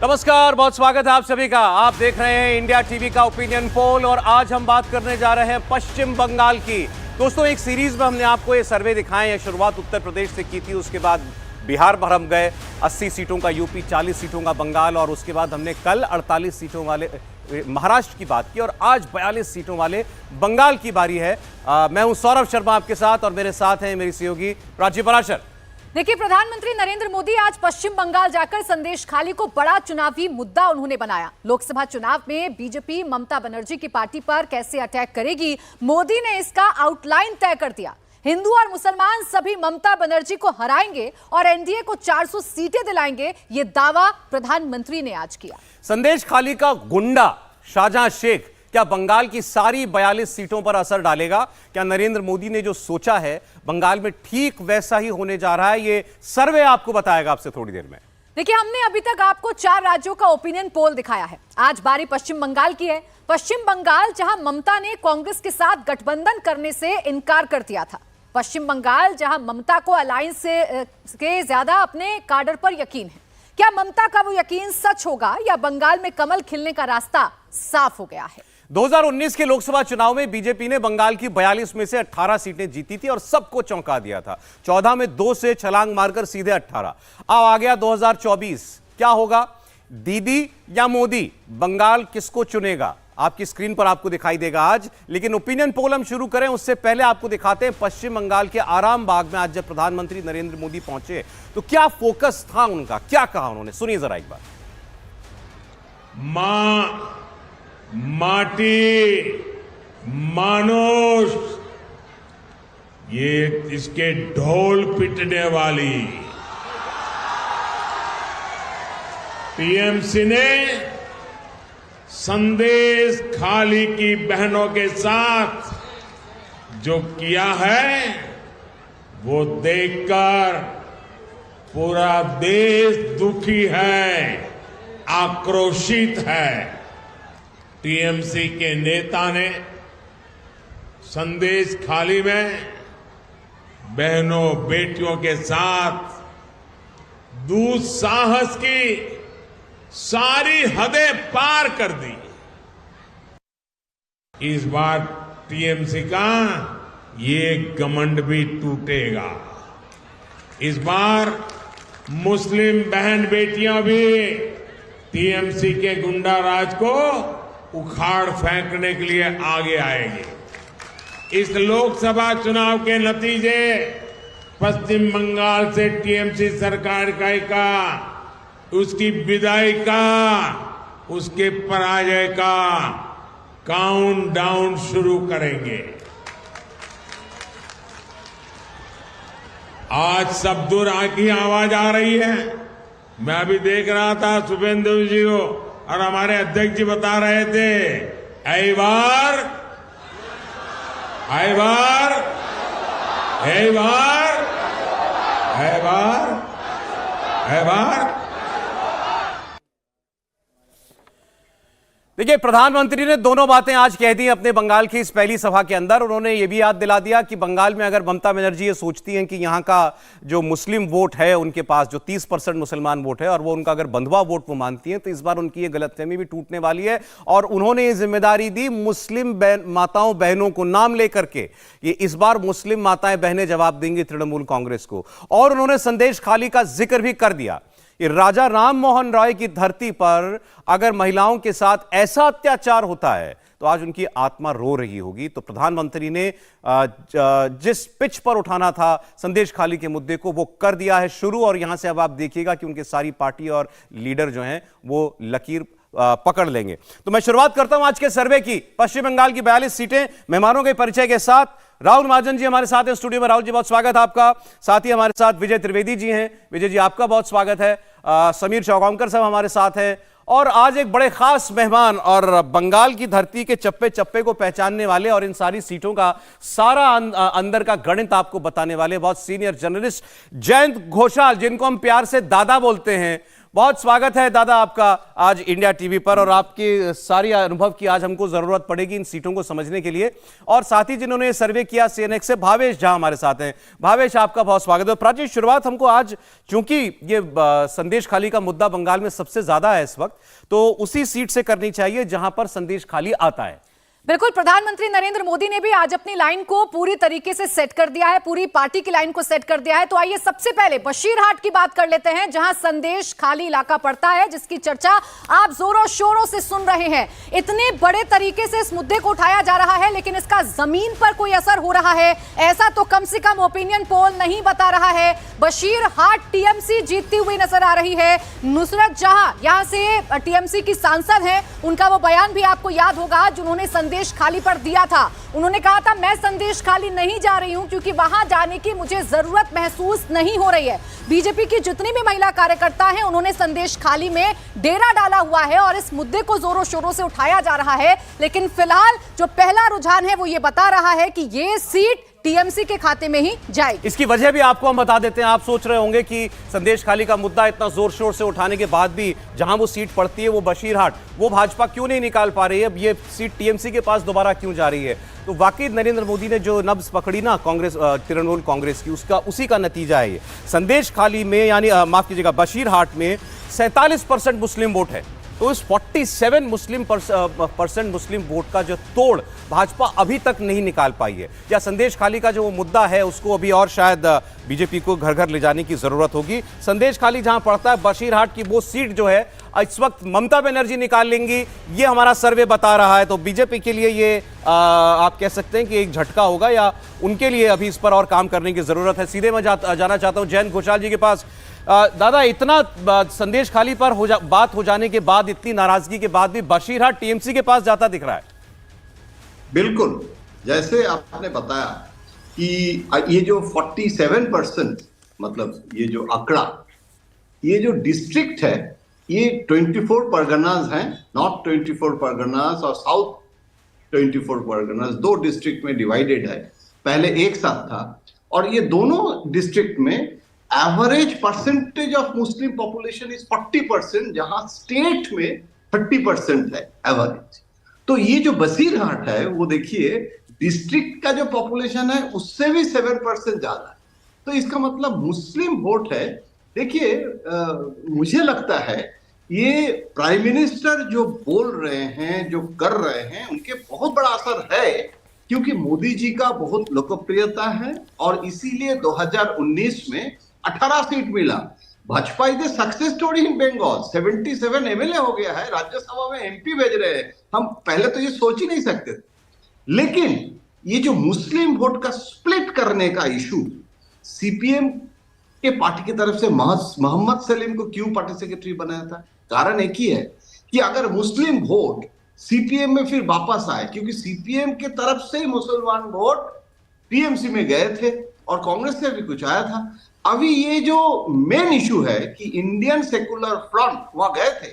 नमस्कार, बहुत स्वागत है आप सभी का। आप देख रहे हैं इंडिया टीवी का ओपिनियन पोल और आज हम बात करने जा रहे हैं पश्चिम बंगाल की। दोस्तों, एक सीरीज में हमने आपको ये सर्वे दिखाए हैं। शुरुआत उत्तर प्रदेश से की थी, उसके बाद बिहार पर हम गए, 80 सीटों का यूपी, 40 सीटों का बंगाल और उसके बाद हमने कल 48 सीटों वाले महाराष्ट्र की बात की और आज 42 सीटों वाले बंगाल की बारी है। मैं हूं सौरभ शर्मा आपके साथ और मेरे साथ हैं मेरी सहयोगी प्राची पराशर। देखिए, प्रधानमंत्री नरेंद्र मोदी आज पश्चिम बंगाल जाकर संदेश खाली को बड़ा चुनावी मुद्दा उन्होंने बनाया। लोकसभा चुनाव में बीजेपी ममता बनर्जी की पार्टी पर कैसे अटैक करेगी, मोदी ने इसका आउटलाइन तय कर दिया। हिंदू और मुसलमान सभी ममता बनर्जी को हराएंगे और एनडीए को 400 सीटें दिलाएंगे, ये दावा प्रधानमंत्री ने आज किया। संदेश खाली का गुंडा शाहजहां शेख क्या बंगाल की सारी 42 सीटों पर असर डालेगा? क्या नरेंद्र मोदी ने जो सोचा है बंगाल में ठीक वैसा ही होने जा रहा है? ये सर्वे आपको बताएगा आपसे थोड़ी देर में। देखिए, हमने अभी तक आपको 4 राज्यों का ओपिनियन पोल दिखाया है। आज बारी पश्चिम बंगाल की है। पश्चिम बंगाल, जहां ममता ने कांग्रेस के साथ गठबंधन करने से इनकार कर दिया था। पश्चिम बंगाल, जहां ममता को अलायंस के ज्यादा अपने काडर पर यकीन है। क्या ममता का वो यकीन सच होगा या बंगाल में कमल खिलने का रास्ता साफ हो गया है? 2019 के लोकसभा चुनाव में बीजेपी ने बंगाल की 42 में से 18 सीटें जीती थी और सबको चौंका दिया था। 14 में 2 से छलांग मारकर सीधे 18। अब आ गया 2024। क्या होगा? दीदी या मोदी? बंगाल किसको चुनेगा? आपकी स्क्रीन पर आपको दिखाई देगा आज। लेकिन ओपिनियन पोल हम शुरू करें उससे पहले आपको दिखाते हैं पश्चिम बंगाल के आराम बाग में आज जब प्रधानमंत्री नरेंद्र मोदी पहुंचे तो क्या फोकस था उनका, क्या कहा उन्होंने, सुनिए जरा एक बार। माटी, मानुष, ये इसके ढोल पिटने वाली टीएमसी ने संदेश खाली की बहनों के साथ जो किया है वो देखकर पूरा देश दुखी है, आक्रोशित है। टीएमसी के नेता ने संदेश खाली में बहनों बेटियों के साथ दुस्साहस की सारी हदें पार कर दी। इस बार टीएमसी का ये घमंड भी टूटेगा। इस बार मुस्लिम बहन बेटियां भी टीएमसी के गुंडा राज को उखाड़ फेंकने के लिए आगे आएंगे। इस लोकसभा चुनाव के नतीजे पश्चिम बंगाल से टीएमसी सरकार का उसकी विदाई का, उसके पराजय का काउंटडाउन शुरू करेंगे। आज सब दूर की आवाज आ रही है। मैं अभी देख रहा था शुभेंदु जी को और हमारे अध्यक्ष जी बता रहे थे, ऐ बार, ऐ बार, ऐ बार, ऐ बार, ऐ बार। देखिए, प्रधानमंत्री ने दोनों बातें आज कह दी अपने बंगाल की इस पहली सभा के अंदर। उन्होंने ये भी याद दिला दिया कि बंगाल में अगर ममता बनर्जी ये सोचती हैं कि यहाँ का जो मुस्लिम वोट है उनके पास, जो 30% मुसलमान वोट है और वो उनका अगर बंधुआ वोट वो मानती हैं, तो इस बार उनकी ये गलतफहमी भी टूटने वाली है। और उन्होंने ये जिम्मेदारी दी मुस्लिम माताओं बहनों को नाम लेकर के, ये इस बार मुस्लिम माताएं बहनें जवाब देंगी तृणमूल कांग्रेस को। और उन्होंने संदेश खाली का जिक्र भी कर दिया। राजा राम मोहन राय की धरती पर अगर महिलाओं के साथ ऐसा अत्याचार होता है तो आज उनकी आत्मा रो रही होगी। तो प्रधानमंत्री ने जिस पिच पर उठाना था संदेश खाली के मुद्दे को, वो कर दिया है शुरू। और यहां से अब आप देखिएगा कि उनके सारी पार्टी और लीडर जो हैं वो लकीर पकड़ लेंगे। तो मैं शुरुआत करता हूं आज के सर्वे की। पश्चिम बंगाल की 42 सीटें, मेहमानों के परिचय के साथ राहुल महाजन जी हमारे साथ हैं स्टूडियो में। राहुल जी, बहुत स्वागत है आपका। साथ ही हमारे साथ विजय त्रिवेदी जी हैं। विजय जी, आपका बहुत स्वागत है। समीर चौगांवकर साहब हमारे साथ हैं। और आज एक बड़े खास मेहमान और बंगाल की धरती के चप्पे चप्पे को पहचानने वाले और इन सारी सीटों का सारा अंदर का गणित आपको बताने वाले बहुत सीनियर जर्नलिस्ट जयंत घोषाल, जिनको हम प्यार से दादा बोलते हैं, बहुत स्वागत है दादा आपका आज इंडिया टीवी पर, और आपके सारी अनुभव की आज हमको जरूरत पड़ेगी इन सीटों को समझने के लिए। और साथ ही जिन्होंने सर्वे किया सीएनएक्स से, भावेश झा हमारे साथ हैं। भावेश, आपका बहुत स्वागत है। प्राची, शुरुआत हमको आज, चूंकि ये संदेश खाली का मुद्दा बंगाल में सबसे ज्यादा है इस वक्त, तो उसी सीट से करनी चाहिए जहां पर संदेश खाली आता है। बिल्कुल, प्रधानमंत्री नरेंद्र मोदी ने भी आज अपनी लाइन को पूरी तरीके से सेट कर दिया है, पूरी पार्टी की लाइन को सेट कर दिया है। तो आइए सबसे पहले बशीरहाट की बात कर लेते हैं, जहां संदेश खाली इलाका पड़ता है, जिसकी चर्चा आप जोरों शोरों से सुन रहे हैं। इतने बड़े तरीके से इस मुद्दे को उठाया जा रहा है, लेकिन इसका जमीन पर कोई असर हो रहा है ऐसा तो कम से कम ओपिनियन पोल नहीं बता रहा है। बशीरहाट टीएमसी जीतती हुई नजर आ रही है। नुसरत जहां यहां से टीएमसी की सांसद हैं, उनका वो बयान भी आपको याद होगा जिन्होंने संदेश खाली पर दिया था। उन्होंने कहा था, मैं संदेश खाली नहीं जा रही हूं क्योंकि वहां जाने की मुझे जरूरत महसूस नहीं हो रही है। बीजेपी की जितनी भी महिला कार्यकर्ता हैं, उन्होंने संदेश खाली में डेरा डाला हुआ है और इस मुद्दे को जोरों शोरों से उठाया जा रहा है। लेकिन फिलहाल जो पहला रुझान है वो ये बता रहा है कि ये सीट टीएमसी के खाते में ही जाएगी। इसकी वजह भी आपको हम बता देते हैं। आप सोच रहे होंगे कि संदेश खाली का मुद्दा इतना जोर शोर से उठाने के बाद भी जहां वो सीट पड़ती है, वो बशीरहाट, वो भाजपा क्यों नहीं निकाल पा रही है, ये सीट टीएमसी के पास दोबारा क्यों जा रही है। तो वाकई नरेंद्र मोदी ने जो नब्ज पकड़ी ना कांग्रेस, तृणमूल कांग्रेस की, उसी का नतीजा है ये। संदेश खाली में, यानी माफ कीजिएगा, बशीरहाट में 47% मुस्लिम वोट है। तो इस 47% मुस्लिम वोट का जो तोड़ भाजपा अभी तक नहीं निकाल पाई है, या संदेश खाली का जो मुद्दा है उसको अभी और शायद बीजेपी को घर घर ले जाने की जरूरत होगी। संदेश खाली जहां पड़ता है, बशीरहाट की वो सीट जो है इस वक्त ममता बनर्जी निकाल लेंगी, ये हमारा सर्वे बता रहा है। तो बीजेपी के लिए ये आप कह सकते हैं कि एक झटका होगा, या उनके लिए अभी इस पर और काम करने की जरूरत है। सीधे मैं जाना चाहता हूं जयंत घोषाल जी के पास। दादा, इतना संदेश खाली पर बात हो जाने के बाद, इतनी नाराजगी के बाद भी बशीरहाट टीएमसी के पास जाता दिख रहा है। बिल्कुल, जैसे आपने बताया कि ये जो 47%, मतलब ये जो आंकड़ा, ये जो डिस्ट्रिक्ट है, ये 24 परगनास हैं, नॉर्थ 24 परगनास और साउथ 24 परगनास, दो डिस्ट्रिक्ट में डिवाइडेड है। पहले एक साथ था, और ये दोनों डिस्ट्रिक्ट में average percentage of Muslim population is 40%, जहां स्टेट में 30% है एवरेज। तो ये जो बशीरहाट है, वो देखिए डिस्ट्रिक्ट का जो पॉपुलेशन है उससे भी 7% ज्यादा है। तो इसका मतलब मुस्लिम वोट है। देखिए, मुझे लगता है ये प्राइम मिनिस्टर जो बोल रहे हैं, जो कर रहे हैं, उनके बहुत बड़ा असर है, क्योंकि मोदी जी का बहुत लोकप्रियता है, और इसीलिए 2019 में 18 सीट मिला। Bhajpa is success story in Bengal, 77 MLA हो गया है, राज्यसभा में एमपी भेज रहे हैं। हम पहले तो ये सोच ही नहीं सकते थे। लेकिन ये जो मुस्लिम वोट का स्प्लिट करने का इशू, सीपीएम के पार्टी की तरफ से मोहम्मद सलीम को क्यों पार्टी सेक्रेटरी बनाया था? कारण एक ही है कि अगर मुस्लिम वोट सीपीएम में फिर वापस आए, क्योंकि सीपीएम के तरफ से मुसलमान वोट टीएमसी में गए थे और कांग्रेस से भी कुछ आया था। अभी ये जो मेन इशू है कि इंडियन सेकुलर फ्रंट वहां गए थे,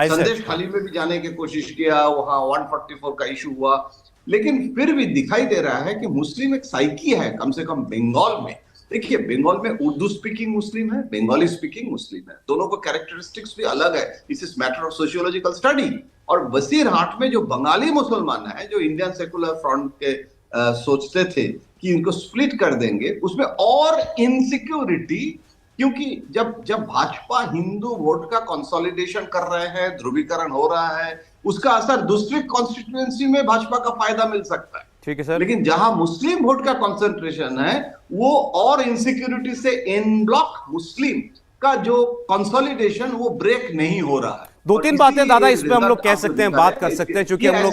संदेश खाली में भी जाने की कोशिश किया, वहां 144 का इशू हुआ, लेकिन फिर भी दिखाई दे रहा है कि मुस्लिम एक साइकी है, कम से कम बंगाल में। देखिए, बंगाल में उर्दू स्पीकिंग मुस्लिम है, बंगाली स्पीकिंग मुस्लिम है, दोनों को कैरेक्टरिस्टिक्स भी अलग है। इस is matter of sociological study. और बशीरहाट में जो बंगाली मुसलमान है, जो इंडियन सेकुलर फ्रंट के सोचते थे कि इनको स्प्लिट कर देंगे, उसमें और इनसिक्योरिटी, क्योंकि जब भाजपा हिंदू वोट का कंसोलिडेशन कर रहे हैं, ध्रुवीकरण हो रहा है, उसका असर दूसरी कॉन्स्टिट्यूएंसी में भाजपा का फायदा मिल सकता है। ठीक है सर। लेकिन जहां मुस्लिम वोट का कंसंट्रेशन है, वो और इनसिक्योरिटी से इन ब्लॉक मुस्लिम का जो कंसोलिडेशन वो ब्रेक नहीं हो रहा है। दो तीन बातें दादा इस पे हम लोग कह सकते हैं, बात कर सकते हैं, क्योंकि हम लोग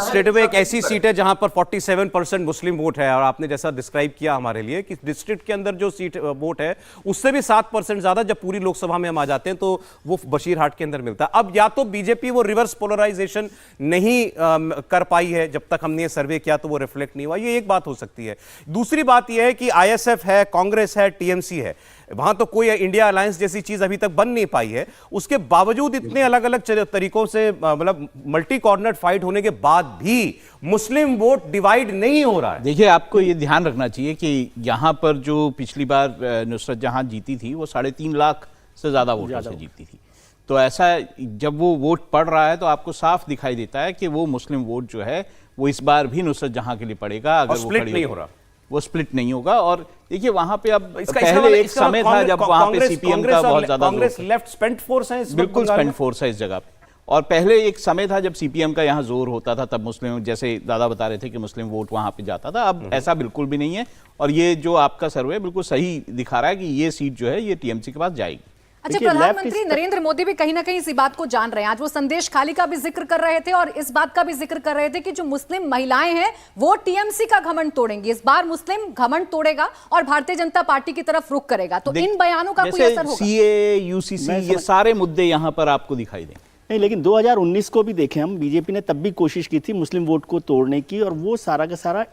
स्टेट में एक ऐसी सीट है जहां पर 47% मुस्लिम वोट है, और आपने जैसा डिस्क्राइब किया हमारे लिए कि डिस्ट्रिक्ट के अंदर जो सीट वोट है उससे भी 7% ज्यादा जब पूरी लोकसभा में हम आ जाते हैं तो वो बशीरहाट के अंदर मिलता है। अब या तो बीजेपी वो रिवर्स पोलराइजेशन नहीं कर पाई है, जब तक हमने ये सर्वे किया तो वो रिफ्लेक्ट नहीं हुआ, ये एक बात हो सकती है। दूसरी बात यह है कि आईएसएफ है, कांग्रेस है, टीएमसी है, वहां तो कोई इंडिया अलायंस जैसी चीज अभी तक बन नहीं पाई है। उसके बावजूद इतने अलग अलग तरीकों से, मतलब मल्टी कॉर्नर फाइट होने के बाद भी मुस्लिम वोट डिवाइड नहीं हो रहा है। देखिए, आपको ये ध्यान रखना चाहिए कि यहां पर जो पिछली बार नुसरत जहां जीती थी, वो 3.5 लाख से ज्यादा वोटों से जीती थी। तो ऐसा जब वो वोट पड़ रहा है तो आपको साफ दिखाई देता है कि वो मुस्लिम वोट जो है वो इस बार भी नुसरत जहां के लिए पड़ेगा, अगर वो स्प्लिट खड़ी नहीं हो रहा, वो स्प्लिट नहीं होगा। और देखिए वहां पे अब इसका पहले एक समय था जब वहां पे सीपीएम का बहुत ज्यादा कांग्रेस लेफ्ट स्पेंट फोर्स है, बिल्कुल स्पेंट फोर्स है इस जगह पे। और पहले एक समय था जब सीपीएम का यहाँ जोर होता था, तब मुस्लिम, जैसे दादा बता रहे थे कि मुस्लिम वोट वहां पे जाता था, अब ऐसा बिल्कुल भी नहीं है। और ये जो आपका सर्वे बिल्कुल सही दिखा रहा है कि ये सीट जो है ये टीएमसी के पास जाएगी। अच्छा, प्रधानमंत्री नरेंद्र मोदी भी कहीं ना कहीं इसी बात को जान रहे हैं। आज वो संदेश खाली का भी जिक्र कर रहे थे और इस बात का भी जिक्र कर रहे थे कि जो मुस्लिम महिलाएं हैं वो टीएमसी का घमंड तोड़ेंगी। इस बार मुस्लिम घमंड तोड़ेगा और भारतीय जनता पार्टी की तरफ रुख करेगा। तो इन बयानों का कोई असर होगा? सीए, यूसीसी, ये सारे मुद्दे यहाँ पर आपको दिखाई देंगे। नहीं, लेकिन 2019 को भी देखें हम, बीजेपी ने तब भी कोशिश की थी मुस्लिम वोट को तोड़ने की, और वो सारा का सारा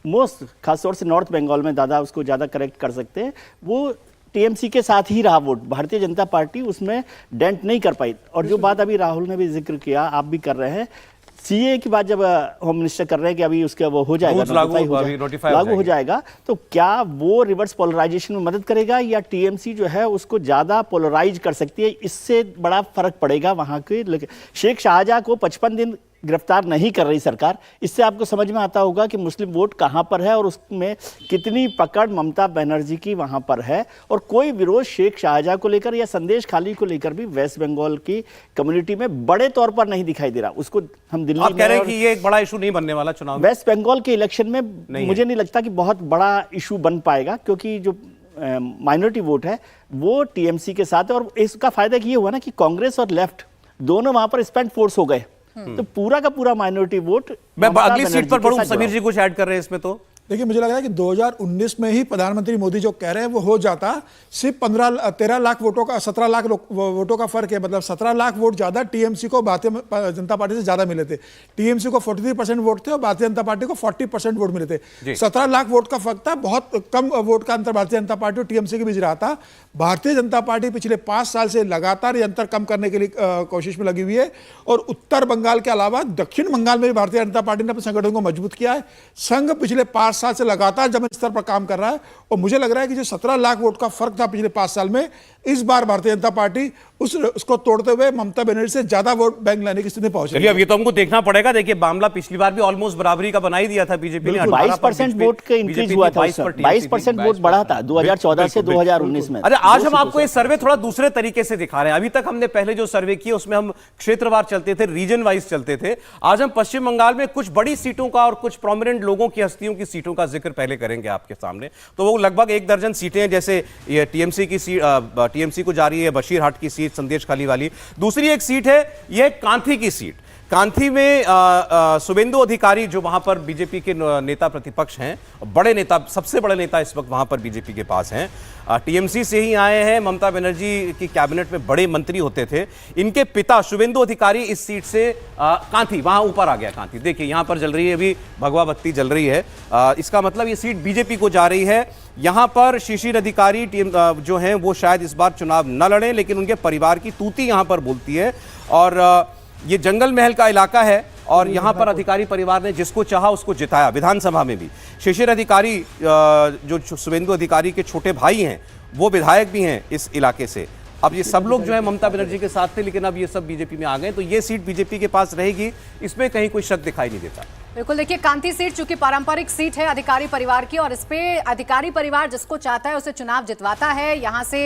मोस्ट खासतौर से नॉर्थ बंगाल में, दादा उसको ज़्यादा करेक्ट कर सकते हैं, वो टीएमसी के साथ ही रहा वोट। भारतीय जनता पार्टी उसमें डेंट नहीं कर पाई। और जो बात अभी राहुल ने भी जिक्र किया, आप भी कर रहे हैं, सीए की बात जब होम मिनिस्टर कर रहे हैं कि अभी उसका वो हो जाएगा, लागू हो जाएगा, तो क्या वो रिवर्स पोलराइजेशन में मदद करेगा या टीएमसी जो है उसको ज्यादा पोलराइज कर सकती है? इससे बड़ा फर्क पड़ेगा वहां के। शेख शाहजहां को 55 दिन गिरफ्तार नहीं कर रही सरकार, इससे आपको समझ में आता होगा कि मुस्लिम वोट कहां पर है और उसमें कितनी पकड़ ममता बनर्जी की वहां पर है। और कोई विरोध शेख शाहजहां को लेकर या संदेश खाली को लेकर भी वेस्ट बंगाल की कम्युनिटी में बड़े तौर पर नहीं दिखाई दे रहा। उसको हम दिल्ली आप कह रहे हैं कि ये एक बड़ा इशू नहीं बनने वाला चुनाव में? वेस्ट बंगाल के इलेक्शन में मुझे नहीं लगता कि बहुत बड़ा इशू बन पाएगा, क्योंकि जो माइनॉरिटी वोट है वो टीएमसी के साथ है। और इसका फायदा ये हुआ ना कि कांग्रेस और लेफ्ट दोनों वहां पर स्पेंट फोर्स हो गए, तो पूरा का पूरा माइनॉरिटी वोट। मैं अगली सीट पर बढ़ूं, समीर जी कुछ ऐड कर रहे हैं इसमें? तो देखिए, मुझे लग रहा है कि 2019 में ही प्रधानमंत्री मोदी जो कह रहे हैं वो हो जाता। सिर्फ 13 लाख वोटों का, 17 लाख वोटों का फर्क है। मतलब 17 लाख वोट ज्यादा टीएमसी को भारतीय जनता पार्टी से ज्यादा मिले थे। टीएमसी को 43% वोट थे और भारतीय जनता पार्टी को 40% वोट मिले थे। 17 लाख वोट का फर्क था, बहुत कम वोट का अंतर भारतीय जनता पार्टी और टीएमसी के बीच रहा था। भारतीय जनता पार्टी पिछले 5 साल से लगातार ये अंतर कम करने के लिए कोशिश में लगी हुई है। और उत्तर बंगाल के अलावा दक्षिण बंगाल में भी भारतीय जनता पार्टी ने अपने संगठन को मजबूत किया है। संघ पिछले 5 साल से लगातार जमीन स्तर पर काम कर रहा है। और मुझे लग रहा है कि जो 17 लाख वोट का फर्क था पिछले 5 साल में, इस बार भारतीय जनता पार्टी उसको तोड़ते हुए ममता बनर्जी से ज्यादा वोट बैंक लेने की स्थिति पहुंच रही है। अब ये तो हमको देखना पड़ेगा। देखिए, मामला पिछली बार भी ऑलमोस्ट बराबरी का बना ही दिया था बीजेपी ने। 22% वोट का इंक्रीज हुआ था, 22% वोट बढ़ा था 2014 से 2019 में। अरे आज हम आपको ये सर्वे थोड़ा दूसरे तरीके से दिखा रहे हैं। अभी तक हमने पहले जो सर्वे किए उसमें हम क्षेत्रवार चलते थे, रीजन वाइज चलते थे। आज हम पश्चिम बंगाल में कुछ बड़ी सीटों का और कुछ प्रोमिनेंट लोगों की, हस्तियों की सीटों का जिक्र पहले करेंगे आपके सामने। तो वो लगभग 1 दर्जन सीटें हैं। जैसे ये टीएमसी की सीट, टीएमसी को जा रही है बशीरहाट की सीट, संदेश खाली वाली। दूसरी एक सीट है, यह कांथी की सीट। कांथी में शुभेंदु अधिकारी जो वहां पर बीजेपी के नेता प्रतिपक्ष हैं, बड़े नेता, सबसे बड़े नेता इस वक्त वहां पर बीजेपी के पास हैं, टीएमसी से ही आए हैं, ममता बनर्जी की कैबिनेट में बड़े मंत्री होते थे। इनके पिता शुभेंदु अधिकारी इस सीट से कांथी, वहां ऊपर आ गया कांथी। देखिए यहां पर जल रही है, अभी भगवा बत्ती जल रही है। इसका मतलब ये सीट बीजेपी को जा रही है। यहां पर शिशिर अधिकारी जो हैं वो शायद इस बार चुनाव न लड़ें, लेकिन उनके परिवार की तूती यहां पर बोलती है। और ये जंगल महल का इलाका है और यहां पर अधिकारी परिवार ने जिसको चाहा उसको जिताया। विधानसभा में भी शिशिर अधिकारी, जो शुभेंदु अधिकारी के छोटे भाई हैं, वो विधायक भी हैं इस इलाके से। अब ये सब लोग जो है ममता बनर्जी के साथ थे, लेकिन अब ये सब बीजेपी में आ गए, तो ये सीट बीजेपी के पास रहेगी, इसमें कहीं कोई शक दिखाई नहीं देता। बिल्कुल, देखिए कांथी सीट चूंकि पारंपरिक सीट है अधिकारी परिवार की, और इस पे अधिकारी परिवार जिसको चाहता है उसे चुनाव जितवाता है। यहाँ से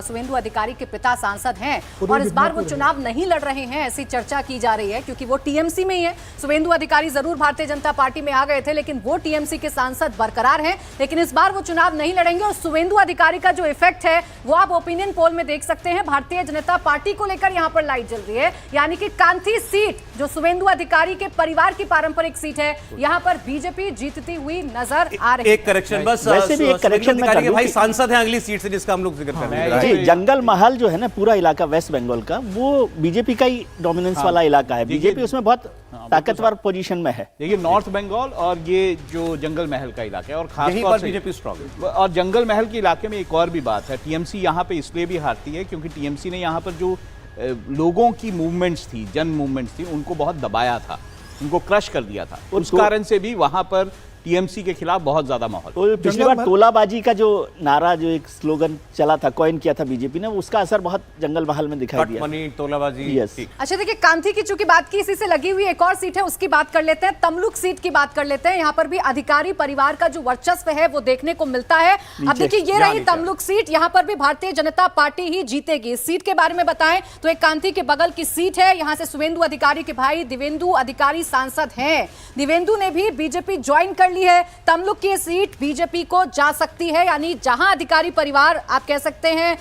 शुभेंदु अधिकारी के पिता सांसद हैं और इस बार वो चुनाव नहीं लड़ रहे हैं, ऐसी चर्चा की जा रही है, क्योंकि वो टीएमसी में ही है। शुभेंदु अधिकारी जरूर भारतीय जनता पार्टी में आ गए थे, लेकिन वो टीएमसी के सांसद बरकरार हैं, लेकिन इस बार वो चुनाव नहीं लड़ेंगे। और शुभेंदु अधिकारी का जो इफेक्ट है वो आप ओपिनियन पोल में देख सकते हैं। भारतीय जनता पार्टी को लेकर यहाँ पर लाइट जल रही है, यानी कि कांथी सीट जो शुभेंदु अधिकारी के परिवार की पारंपरिक सीट है, यहाँ पर बीजेपी जीतती हुई नजर आ रही है। एक करेक्शन बस, वैसे भी एक करेक्शन में कर भाई सांसद हैं अगली सीट से जिसका हम लोग जिक्र कर रहे हैं। जी, जंगल महल जो है ना पूरा इलाका वेस्ट बंगाल का, वो बीजेपी का ही डोमिनेंस वाला इलाका है। बीजेपी उसमें बहुत ताकतवर पोजीशन में है। देखिए नॉर्थ बंगाल और ये जो जंगल महल का इलाका है, और खासतौर से बीजेपी स्ट्रांग है। और जंगल महल के इलाके में एक और भी बात है, टीएमसी यहाँ पे इसलिए भी हारती है क्योंकि टीएमसी ने यहाँ पर जो लोगों की मूवमेंट्स थी, जन मूवमेंट्स थी, उनको बहुत दबाया था, उनको क्रश कर दिया था। उस कारण से भी वहां पर टीएमसी के खिलाफ बहुत ज्यादा माहौल। तो पिछली बार तोलाबाजी का जो नारा, जो एक स्लोगन चला था, कॉइन किया था बीजेपी ने, उसका असर बहुत जंगल महल में दिखाई दिया। मनी तोलाबाजी। यस। अच्छा देखिए, कांथी की चूंकि बात की, इसी से लगी हुई एक और सीट है, उसकी बात कर लेते हैं। तमलुक सीट की बात कर लेते हैं। यहाँ पर भी अधिकारी परिवार का जो वर्चस्व है वो देखने को मिलता है। अब देखिए, ये रही तमलुक सीट, यहाँ पर भी भारतीय जनता पार्टी ही जीतेगी। इस सीट के बारे में बताएं तो एक कांथी के बगल की सीट है, यहाँ से शुभेंदु अधिकारी के भाई दिवेंदु अधिकारी सांसद हैं। दिवेंदु ने भी बीजेपी ज्वाइन कर ली है। तमलुक की सीट बीजेपी को जा सकती है, यानी जहां अधिकारी परिवार आप कह सकते हैं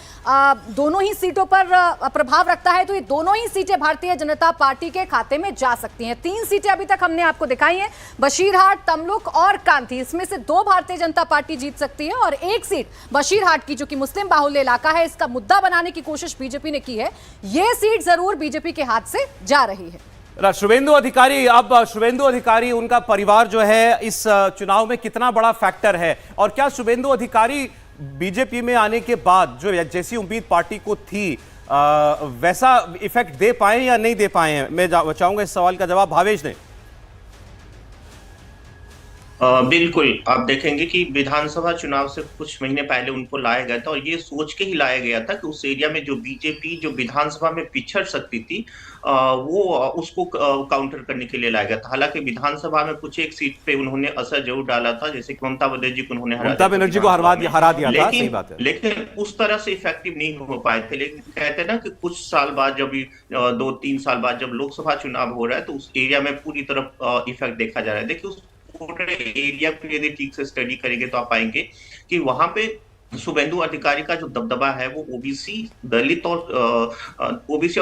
दोनों ही सीटों पर प्रभाव रखता है, तो ये दोनों ही सीटें भारतीय जनता पार्टी के खाते में जा सकती हैं। 3 सीटें अभी तक हमने आपको दिखाई हैं, बशीरहाट, तमलुक और कांथी। इसमें से 2 भारतीय जनता पार्टी जीत सकती है और 1 सीट बशीरहाट की, जो कि मुस्लिम बाहुल्य इलाका है, इसका मुद्दा बनाने की कोशिश बीजेपी ने की है। ये सीट जरूर बीजेपी के हाथ से जा रही है। शुभेंदु अधिकारी, अब शुभेंदु अधिकारी, उनका परिवार जो है इस चुनाव में कितना बड़ा फैक्टर है, और क्या शुभेंदु अधिकारी बीजेपी में आने के बाद जो जैसी उम्मीद पार्टी को थी वैसा इफेक्ट दे पाए या नहीं दे पाए हैं? मैं चाहूंगा इस सवाल का जवाब भावेश ने। बिल्कुल, आप देखेंगे कि विधानसभा चुनाव से कुछ महीने पहले उनको लाया गया था, और ये सोच के ही लाया गया था कि उस एरिया में जो बीजेपी जो विधानसभा में पिछड़ सकती थी वो उसको काउंटर करने के लिए लाया गया था। हालांकि विधानसभा में कुछ एक सीट पे उन्होंने असर जरूर डाला था, जैसे कि ममता बनर्जी को उन्होंने हरा दिया था, सही बात है। लेकिन उस तरह से इफेक्टिव नहीं हो पाए थे। लेकिन कहते हैं ना कि कुछ साल बाद, जब 2-3 साल बाद जब लोकसभा चुनाव हो रहा है, तो उस एरिया में पूरी तरफ इफेक्ट देखा जा रहा है। देखिए, उस एरिया को यदि ठीक से स्टडी करेंगे तो आप पाएंगे कि वहां पे शुभेंदु अधिकारी का जो दबदबा है वो ओबीसी दलित और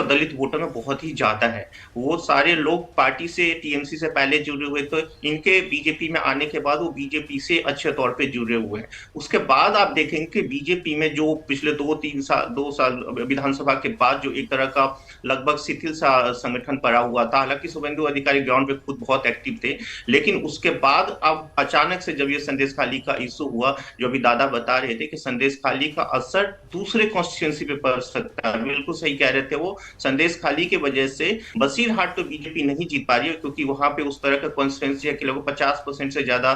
दलित वोटर में बहुत ही ज्यादा है। वो सारे लोग पार्टी से, टीएमसी से पहले जुड़े हुए, तो इनके बीजेपी में आने के बाद वो बीजेपी से अच्छे तौर पे जुड़े हुए हैं। उसके बाद आप देखेंगे कि बीजेपी में जो पिछले 2 साल विधानसभा के बाद जो एक तरह का लगभग शिथिल सा संगठन पड़ा हुआ था। हालांकि शुभेंदु अधिकारी ग्राउंड पे खुद बहुत एक्टिव थे, लेकिन उसके बाद अब अचानक से जब ये संदेश खाली का इशू हुआ, जो अभी दादा बता रहे थे कि संदेश खाली का असर दूसरे कॉन्स्टिट्यूएंसी पे पड़ सकता है, बिल्कुल सही कह रहे थे वो। संदेश खाली की वजह से बसीरहाट तो बीजेपी नहीं जीत पा रही है, क्योंकि वहां पे उस तरह का कॉन्स्टिट्यूएंसी है कि लगभग 50% से ज्यादा,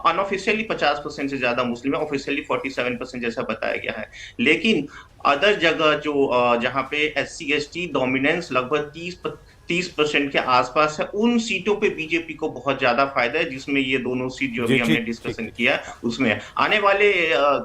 अनऑफिशियली 50% से ज्यादा मुस्लिम है, ऑफिशियली 47% जैसा बताया गया है। लेकिन अदर जगह जो जहां पे SC ST डोमिनेंस लगभग 30% के आसपास है, उन सीटों पे बीजेपी को बहुत ज्यादा फायदा है, जिसमें ये दोनों सीट जो भी हमने डिस्कशन किया उसमें आने वाले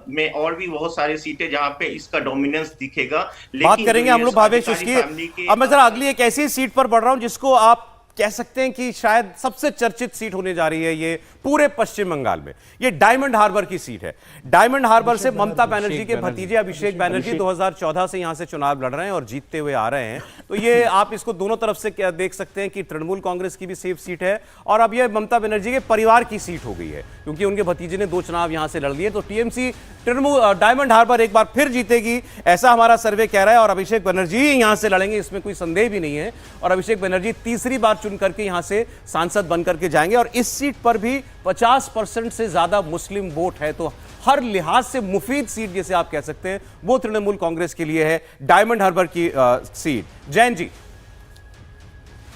में और भी बहुत सारी सीटें जहां पे इसका डोमिनेंस दिखेगा। बात करेंगे हम लोग भावेश उसकी। अब मैं जरा अगली एक ऐसी सीट पर बढ़ रहा हूं जिसको आप कह सकते हैं कि शायद सबसे चर्चित सीट होने जा रही है ये पूरे पश्चिम बंगाल में। ये डायमंड हार्बर की सीट है। डायमंड हार्बर से ममता बनर्जी के भतीजे अभिषेक बनर्जी 2014 से यहां से चुनाव लड़ रहे हैं और जीतते हुए आ रहे हैं। तो ये आप इसको दोनों तरफ से क्या देख सकते हैं कि तृणमूल कांग्रेस की भी सेफ सीट है, और अब ये ममता बनर्जी के परिवार की सीट हो गई है, क्योंकि उनके भतीजे ने 2 चुनाव यहां से लड़ लिए। तो टीएमसी डायमंड हार्बर एक बार फिर जीतेगी, ऐसा हमारा सर्वे कह रहा है, और अभिषेक बनर्जी यहां से लड़ेंगे, इसमें कोई संदेह भी नहीं है। और अभिषेक बनर्जी तीसरी बार चुन करके यहां से सांसद बन करके जाएंगे, और इस सीट पर भी 50% से ज्यादा मुस्लिम वोट है। तो हर लिहाज से मुफीद सीट जिसे आप कह सकते हैं वो तृणमूल कांग्रेस के लिए है, डायमंड हार्बर की सीट। जैन जी।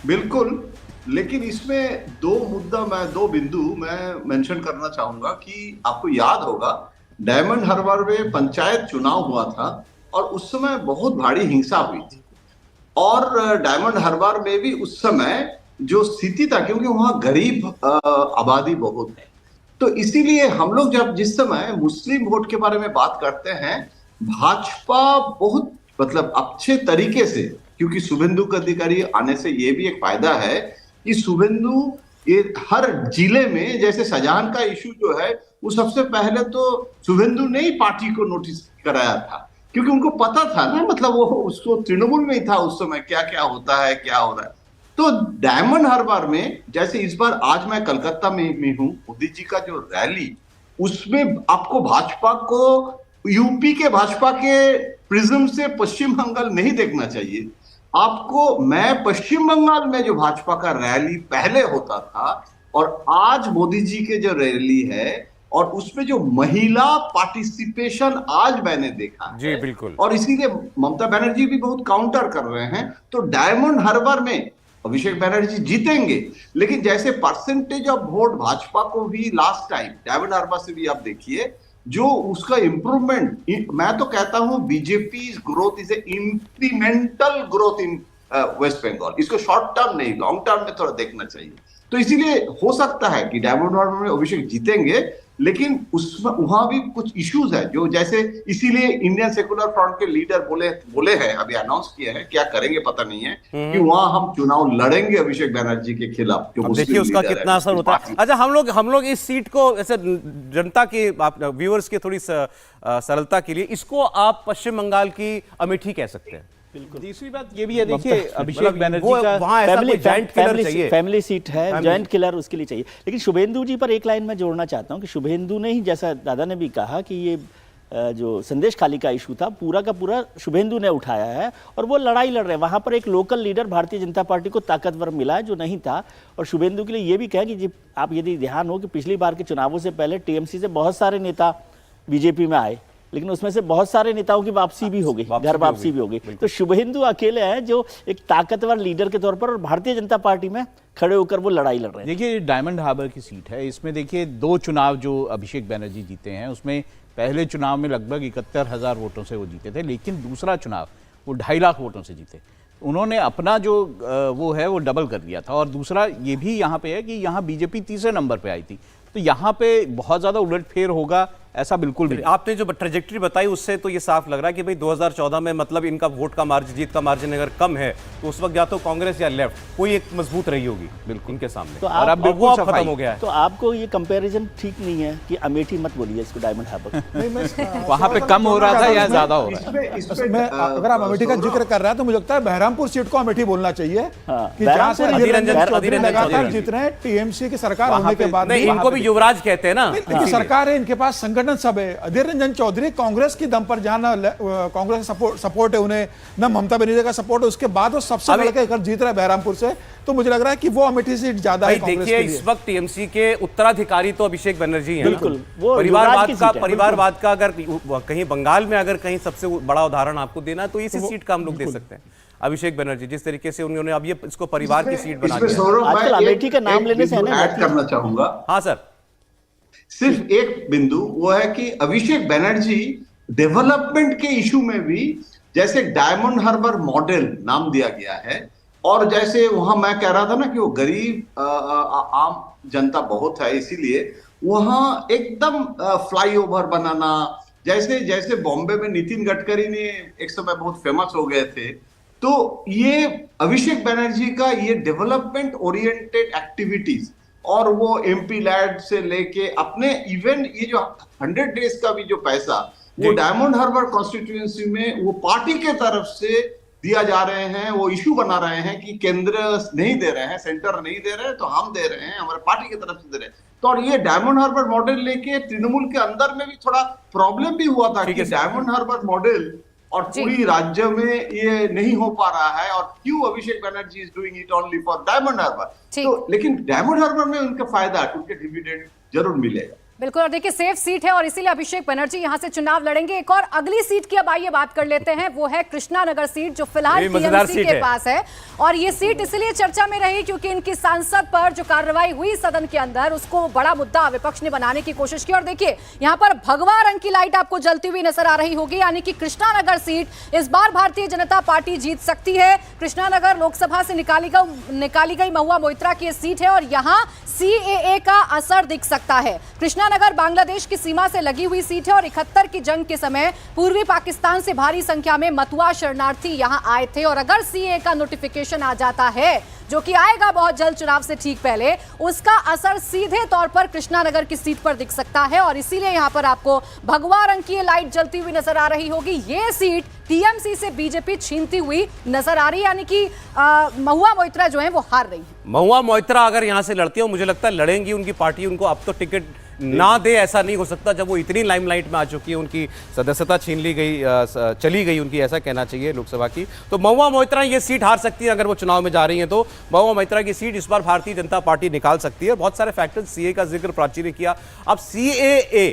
बिल्कुल, लेकिन इसमें 2 बिंदु मैं मेंशन करना चाहूंगा कि आपको याद होगा डायमंड हार्बर में पंचायत चुनाव हुआ था और उस समय बहुत भारी हिंसा हुई थी, और डायमंड हार्बर में भी उस समय जो स्थिति था, क्योंकि वहां गरीब आबादी बहुत है, तो इसीलिए हम लोग जिस समय मुस्लिम वोट के बारे में बात करते हैं, भाजपा बहुत अच्छे तरीके से, क्योंकि शुभेंदु अधिकारी आने से ये भी एक फायदा है कि शुभेंदु ये हर जिले में, जैसे शाहजहां का इशू जो है वो सबसे पहले तो शुभेंदु ने ही पार्टी को नोटिस कराया था, क्योंकि उनको पता था ना, वो उसको तृणमूल में ही था उस समय क्या क्या होता है, क्या हो रहा है। तो डायमंड हार्बर में, जैसे इस बार आज मैं कलकत्ता में हूं, मोदी जी का जो रैली, उसमें आपको भाजपा को यूपी के भाजपा के प्रिज्म से पश्चिम बंगाल नहीं देखना चाहिए आपको। मैं पश्चिम बंगाल में जो भाजपा का रैली पहले होता था और आज मोदी जी के जो रैली है, और उसमें जो महिला पार्टिसिपेशन आज मैंने देखा है, जी बिल्कुल, और इसीलिए ममता बनर्जी भी बहुत काउंटर कर रहे हैं। तो डायमंड हार्बर में अभिषेक बनर्जी जीतेंगे, लेकिन जैसे परसेंटेज ऑफ वोट भाजपा को भी लास्ट टाइम डायमंड हार्बर से भी आप देखिए, जो उसका इंप्रूवमेंट, मैं तो कहता हूं BJP growth is a incremental growth in West Bengal. इसको शॉर्ट टर्म नहीं, लॉन्ग टर्म में थोड़ा देखना चाहिए। तो इसीलिए हो सकता है कि डायमंड हार्बर में अभिषेक जीतेंगे, लेकिन उसमें वहां भी कुछ इश्यूज है जो, जैसे इसीलिए इंडियन सेकुलर फ्रंट के लीडर बोले हैं, अभी अनाउंस किए हैं, क्या करेंगे पता नहीं है, कि वहां हम चुनाव लड़ेंगे अभिषेक बनर्जी के खिलाफ। देखिए उसका कितना असर होता है। अच्छा, हम लोग इस सीट को ऐसे जनता के, व्यूअर्स के थोड़ी सरलता के लिए, इसको आप पश्चिम बंगाल की अमेठी कह सकते हैं। तीसरी बात ये भी है, देखिए अभिषेक बनर्जी का वहां ऐसा कोई जायंट किलर चाहिए, फैमिली सीट है, जायंट किलर उसके लिए चाहिए। लेकिन शुभेंदु जी पर एक लाइन में जोड़ना चाहता हूं कि शुभेंदु ने ही, जैसा दादा ने भी कहा कि ये जो संदेश खाली का इशू था पूरा का पूरा शुभेंदु ने उठाया है और वो लड़ाई लड़ रहे हैं। वहां पर एक local leader Bharatiya Janata party को ताकतवर मिला है जो नहीं था। और शुभेंदु के लिए ये भी कहा कि आप यदि ध्यान हो कि पिछली बार के चुनावों से पहले टीएमसी से बहुत सारे नेता बीजेपी में आए, लेकिन उसमें से बहुत सारे नेताओं की वापसी भी हो गई, घर वापसी भी हो गई। तो शुभेंदु अकेले हैं जो एक ताकतवर लीडर के तौर पर और भारतीय जनता पार्टी में खड़े होकर वो लड़ाई लड़ रहे हैं। देखिए डायमंड हार्बर की सीट है, इसमें देखिए 2 चुनाव जो अभिषेक बनर्जी जीते हैं, उसमें पहले चुनाव में लगभग 71,000 वोटों से वो जीते थे, लेकिन दूसरा चुनाव वो 2.5 लाख वोटों से जीते। उन्होंने अपना जो वो है वो डबल कर दिया था। और दूसरा ये भी यहाँ पे है कि यहाँ बीजेपी तीसरे नंबर पे आई थी, तो यहाँ पे बहुत ज्यादा उलटफेर होगा ऐसा बिल्कुल भी। आपने जो ट्रेजेक्टरी बताई उससे तो ये साफ लग रहा है कि भाई 2014 में मतलब इनका वोट का मार्जिन, जीत का मार्जिन अगर कम है तो उस वक्त या तो कांग्रेस या लेफ्ट कोई एक मजबूत रही होगी बिल्कुल इनके सामने। तो और अब बिल्कुल खत्म हो गया है। तो आपको ये कंपैरिजन ठीक नहीं है कि अमेठी मत बोलिए इसको डायमंड हार्बर। वहां पे कम हो रहा था या ज्यादा हो रहा है? इसमें अगर आप अमेठी का जिक्र कर रहे हैं तो मुझे लगता है बहरामपुर सीट को अमेठी बोलना चाहिए, कि जहां से अधीर रंजन चौधरी लगातार जीत रहे हैं टीएमसी की सरकार होने के बाद। इनको भी युवराज कहते हैं ना, सरकार है, इनके पास संगठन सब है। अधीर रंजन चौधरी कांग्रेस की दम पर, जहां ना कांग्रेस का सपोर्ट है उन्हें, ना ममता बनर्जी का सपोर्ट है, उसके बाद वो सबसे लड़के कर जीत रहे हैं बहरामपुर से। तो मुझे लग रहा है कि वो अमेठी सीट ज्यादा है कांग्रेस के लिए। इस वक्त टीएमसी के उत्तराधिकारी तो अभिषेक बनर्जी हैं। बिल्कुल, वो परिवारवाद का अगर कहीं बंगाल में अगर कहीं सबसे बड़ा उदाहरण आपको देना है तो इसी सीट का हम लोग दे सकते हैं। अभिषेक बनर्जी जिस तरीके से उन्होंने अब ये इसको परिवार की सीट बना दिया। आजकल अमेठी का नाम लेने से ऐड करना चाहूंगा। हाँ सर, सिर्फ एक बिंदु वो है कि अभिषेक बनर्जी डेवलपमेंट के इशू में भी, जैसे डायमंड हार्बर मॉडल नाम दिया गया है, और जैसे वहां मैं कह रहा था ना कि वो गरीब आम जनता बहुत है, इसीलिए वहां एकदम फ्लाईओवर बनाना, जैसे जैसे बॉम्बे में नितिन गडकरी ने एक समय बहुत फेमस हो गए थे, तो ये अभिषेक बनर्जी का ये डेवलपमेंट ओरिएंटेड एक्टिविटीज और वो एमपी लैड से लेके अपने इवन ये जो 100 डेज का भी जो पैसा वो डायमंड हार्बर कॉन्स्टिट्यूएंसी में वो पार्टी के तरफ से दिया जा रहे हैं। वो इशू बना रहे हैं कि केंद्र नहीं दे रहे हैं, सेंटर नहीं दे रहे हैं, तो हम दे रहे हैं, हमारे पार्टी की तरफ से दे रहे हैं। तो और ये डायमंड हार्बर मॉडल लेके तृणमूल के अंदर में भी थोड़ा प्रॉब्लम भी हुआ था कि डायमंड हार्बर मॉडल और पूरी राज्य में ये नहीं हो पा रहा है, और क्यों Abhishek Banerjee is doing it only for Diamond Harbour. तो लेकिन डायमंड हार्बर में उनका फायदा, उनके डिविडेंड जरूर मिलेगा। बिल्कुल, और देखिए सेफ सीट है और इसीलिए अभिषेक बनर्जी यहां से चुनाव लड़ेंगे। एक और अगली सीट की अब आइए बात कर लेते हैं, वो है कृष्णानगर सीट जो फिलहाल टीएमसी के पास है। और ये सीट इसलिए चर्चा में रही क्योंकि इनकी सांसद पर जो कार्रवाई हुई सदन के अंदर, उसको बड़ा मुद्दा विपक्ष ने बनाने की कोशिश की। और देखिए यहाँ पर भगवा रंग की लाइट आपको जलती हुई नजर आ रही होगी, यानी कि कृष्णानगर सीट इस बार भारतीय जनता पार्टी जीत सकती है। कृष्णानगर लोकसभा से निकाली गई महुआ मोइत्रा की सीट है और यहाँ सीएए का असर दिख सकता है। कृष्णानगर बांग्लादेश की सीमा से लगी हुई सीट है और 71 की जंग के समय पूर्वी पाकिस्तान से भारी संख्या में मतुआ शरणार्थी यहां आए थे। और अगर सीएए का नोटिफिकेशन आ जाता है, जो कि आएगा बहुत जल्द चुनाव से ठीक पहले, उसका असर सीधे तौर पर कृष्णानगर की सीट पर दिख सकता है। और इसीलिए यहां पर आपको भगवा रंग की लाइट जलती हुई नजर आ रही होगी। ये सीट टीएमसी से बीजेपी छीनती हुई नजर आ रही है, यानी कि महुआ मोइत्रा जो है वो हार रही है। महुआ मोइत्रा अगर यहां से लड़ती है, मुझे लगता है लड़ेंगी, उनकी पार्टी उनको अब तो टिकट ना दे ऐसा नहीं हो सकता जब वो इतनी लाइमलाइट में आ चुकी है, उनकी सदस्यता छीन ली गई, चली गई उनकी, ऐसा कहना चाहिए लोकसभा की। तो महुआ मोइत्रा ये सीट हार सकती है अगर वो चुनाव में जा रही है, तो महुआ मोइत्रा की सीट इस बार भारतीय जनता पार्टी निकाल सकती है। बहुत सारे फैक्टर्स, सीए का जिक्र प्राची ने किया। अब सीएए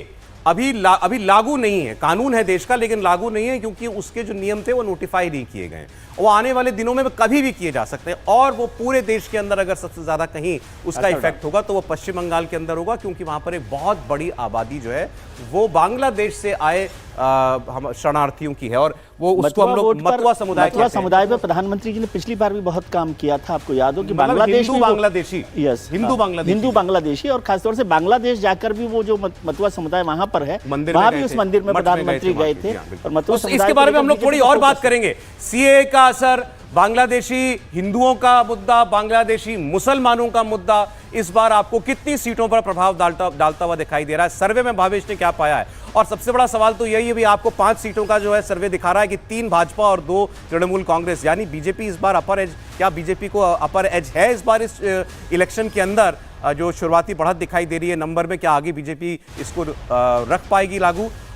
अभी लागू नहीं है, कानून है देश का लेकिन लागू नहीं है, क्योंकि उसके जो नियम थे वो नोटिफाई नहीं किए गए। वो आने वाले दिनों में कभी भी किए जा सकते हैं, और वो पूरे देश के अंदर अगर सबसे ज्यादा कहीं उसका इफेक्ट होगा तो वो पश्चिम बंगाल के अंदर होगा, क्योंकि वहां पर एक बहुत बड़ी आबादी जो है वो बांग्लादेश से आए हम शरणार्थियों की है, और वो उसको हम लोग मतुआ समुदाय पे प्रधानमंत्री जी ने पिछली बार भी बहुत काम किया था। आपको याद हो कि मतलब बांग्लादेश हिंदू बांग्लादेशी, यस, हिंदू बांग्लादेशी और खासतौर से बांग्लादेश जाकर भी वो जो मतुआ समुदाय वहां पर है, मंदिर वहां में भी उस मंदिर में प्रधानमंत्री गए थे। और मतुआ इसके बारे में हम लोग थोड़ी और बात करेंगे। सीए का असर, बांग्लादेशी हिंदुओं का मुद्दा, बांग्लादेशी मुसलमानों का मुद्दा इस बार आपको कितनी सीटों पर प्रभाव डालता हुआ दिखाई दे रहा है? सर्वे में भावेश ने क्या पाया है? और सबसे बड़ा सवाल तो यही है भी, आपको 5 सीटों का जो है सर्वे दिखा रहा है कि 3 भाजपा और 2 तृणमूल कांग्रेस, यानी बीजेपी इस बार अपर एज, क्या बीजेपी को अपर एज है इस बार इस इलेक्शन के अंदर? जो शुरुआती बढ़त दिखाई दे रही है नंबर में, क्या आगे बीजेपी इसको रख पाएगी लागू?